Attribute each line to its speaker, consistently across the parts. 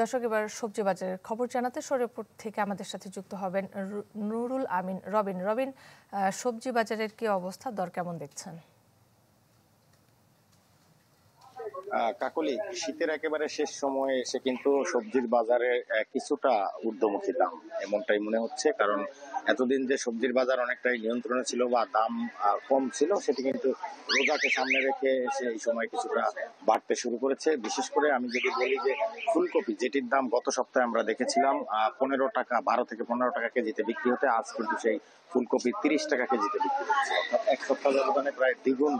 Speaker 1: দর্শক, এবার সবজি বাজারের খবর জানাতে শরীয়তপুর থেকে আমাদের সাথে যুক্ত হবেন নুরুল আমিন রবিন। সবজি বাজারের কি অবস্থা, দর কেমন দেখছেন?
Speaker 2: কাকলি, শীতের একেবারে শেষ সময়ে এসে কিন্তু সবজির বাজারে কিছুটা ঊর্ধ্বমুখী দাম এমনটাই মনে হচ্ছে। কারণ এতদিন যে সবজির বাজার অনেকটাই নিয়ন্ত্রণে ছিল বা দাম কম ছিল, সেটি কিন্তু রোজাকে সামনে রেখে এই সময় কিছুটা বাড়তে শুরু করেছে। বিশেষ করে আমি যদি বলি যে ফুলকপি, যেটির দাম গত সপ্তাহে আমরা দেখেছিলাম 12 থেকে 15 টাকা কেজিতে বিক্রি হতে, আজ কিন্তু সেই ফুলকপি 30 টাকা কেজিতে বিক্রি হচ্ছে। অর্থাৎ এক সপ্তাহ ব্যবধানে প্রায় দ্বিগুণ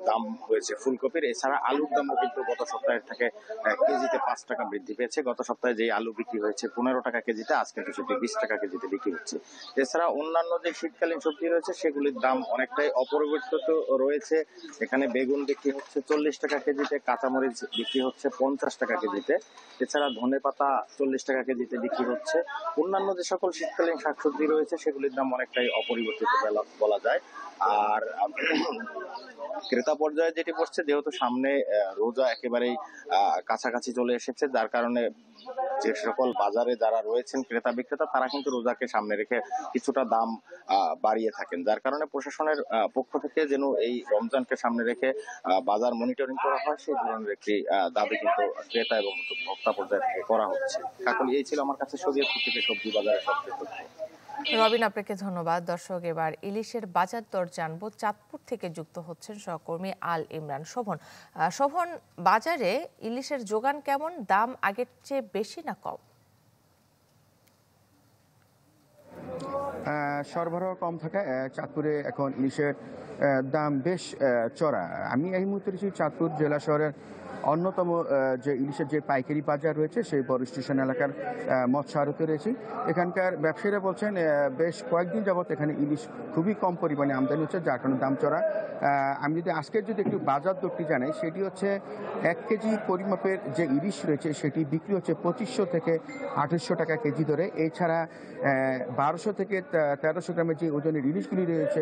Speaker 2: দাম হয়েছে ফুলকপির। এছাড়া আলুর দামও কিন্তু গত সপ্তাহের থেকে কেজিতে 5 টাকা বৃদ্ধি পেয়েছে। গত সপ্তাহে যে আলু বিক্রি হয়েছে 15 টাকা কেজিতে, আজ কিন্তু সেটি 20 টাকা কেজিতে বিক্রি হচ্ছে। এছাড়া অন্যান্য যে শীতকালীন সবজি রয়েছে সেগুলির দাম অনেকটাই অপরিবর্তিত রয়েছে। এখানে বেগুন বিক্রি হচ্ছে 40 টাকা কেজিতে, কাঁচামরিচ বিক্রি হচ্ছে 50 টাকা কেজিতে। এছাড়া ধনেপাতা 40 টাকা কেজিতে বিক্রি হচ্ছে। অন্যান্য যে সকল শীতকালীন শাকসবজি রয়েছে সেগুলির দাম অনেকটাই অপরিবর্তিত বলা যায়। আর ক্রেতা পর্যায়ে যেটি পড়ছে, যেহেতু সামনে রোজা একেবারেই কাছাকাছি চলে এসেছে, যার কারণে যে সকল বাজারে যারা রয়েছেন ক্রেতা বিক্রেতা, তারা কিন্তু রোজাকে সামনে রেখে কিছুটা দাম বাড়িয়ে থাকেন। যার কারণে প্রশাসনের পক্ষ থেকে যেন এই রমজানকে সামনে রেখে বাজার মনিটরিং করা হয়, সেই ধরনের একটি দাবি কিন্তু ক্রেতা এবং ভোক্তা পর্যায়ে থেকে করা হচ্ছে। কাকলি, এই ছিল আমার কাছে শরীয়তপুর থেকে সবজি বাজারের সবচেয়ে তথ্য।
Speaker 1: রবিন, আপনাকে ধন্যবাদ। দর্শক, এবার ইলিশের বাজার দর জানবো। চাঁদপুর থেকে যুক্ত হচ্ছেন সহকর্মী আল ইমরান শোভন। বাজারে ইলিশের যোগান কেমন? দাম আগের চেয়ে বেশি না কম?
Speaker 3: সরবরাহ কম থাকায় চাঁদপুরে এখন ইলিশের দাম বেশ চড়া। আমি এই মুহূর্তে রয়েছি চাঁদপুর জেলা শহরের অন্যতম যে ইলিশের যে পাইকারি বাজার রয়েছে সেই বড় স্টেশন এলাকার মৎস্য আড়তে রয়েছি। এখানকার ব্যবসায়ীরা বলছেন বেশ কয়েকদিন যাবত এখানে ইলিশ খুবই কম পরিমাণে আমদানি হচ্ছে, যার কারণে দাম চড়া। আমি যদি আজকের যদি একটু বাজার দরটি জানাই, সেটি হচ্ছে 1 কেজি পরিমাপের যে ইলিশ রয়েছে সেটি বিক্রি হচ্ছে 2500 থেকে 2800 টাকা কেজি ধরে। এছাড়া 1200 থেকে 1300 গ্রামের যে ওজনের ইলিশগুলি রয়েছে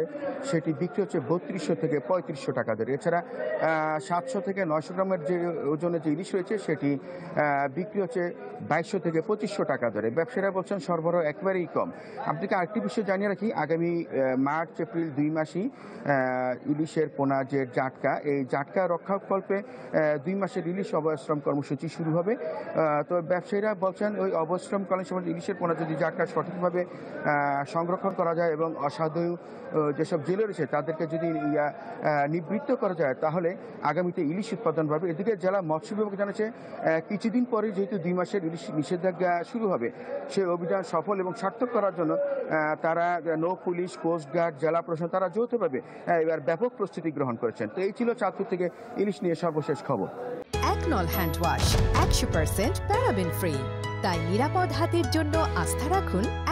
Speaker 3: সেটি বিক্রি হচ্ছে 3200 থেকে 3500 টাকা ধরে। এছাড়া 700 থেকে 900 গ্রামের যে ওজনের যে ইলিশ রয়েছে সেটি বিক্রি হচ্ছে 2200 থেকে 2500 টাকা ধরে। ব্যবসায়ীরা বলছেন সরবরাহ একেবারেই কম। আপনাকে আরেকটি বিষয় জানিয়ে রাখি, আগামী মার্চ এপ্রিল 2 মাসই ইলিশের পোনা যে জাটকা, এই জাটকা রক্ষাকল্পে 2 মাসের ইলিশ অবশ্রম কর্মসূচি শুরু হবে। তো ব্যবসায়ীরা বলছেন ওই অবশ্রমকালীন সময় ইলিশের পোনা যদি জাটকা সঠিকভাবে সংরক্ষণ করা যায় এবং অসাধু যেসব জেলে রয়েছে তাদেরকে যদি নিবৃত্ত করা যায়, তাহলে আগামীতে ইলিশ উৎপাদন বাড়বে। এদিকে জেলা মৎস্য বিভাগ জানাচ্ছে কিছুদিন পরে যেহেতু 2 মাসের ইলিশ নিষেধাজ্ঞা শুরু হবে, সেই অভিযান সফল এবং সার্থক করার জন্য তারা নৌ পুলিশ, কোস্টগার্ড, জেলা প্রশাসন তারা যৌথভাবে এবার ব্যাপক প্রস্তুতি গ্রহণ করেছেন। তো এই ছিল চাঁদপুর থেকে ইলিশ নিয়ে সর্বশেষ খবর।
Speaker 4: একনল হ্যান্ড ওয়াশ 100% প্যারাবেন ফ্রি, তাই নিরাপদ হাতের জন্য আস্থা রাখুন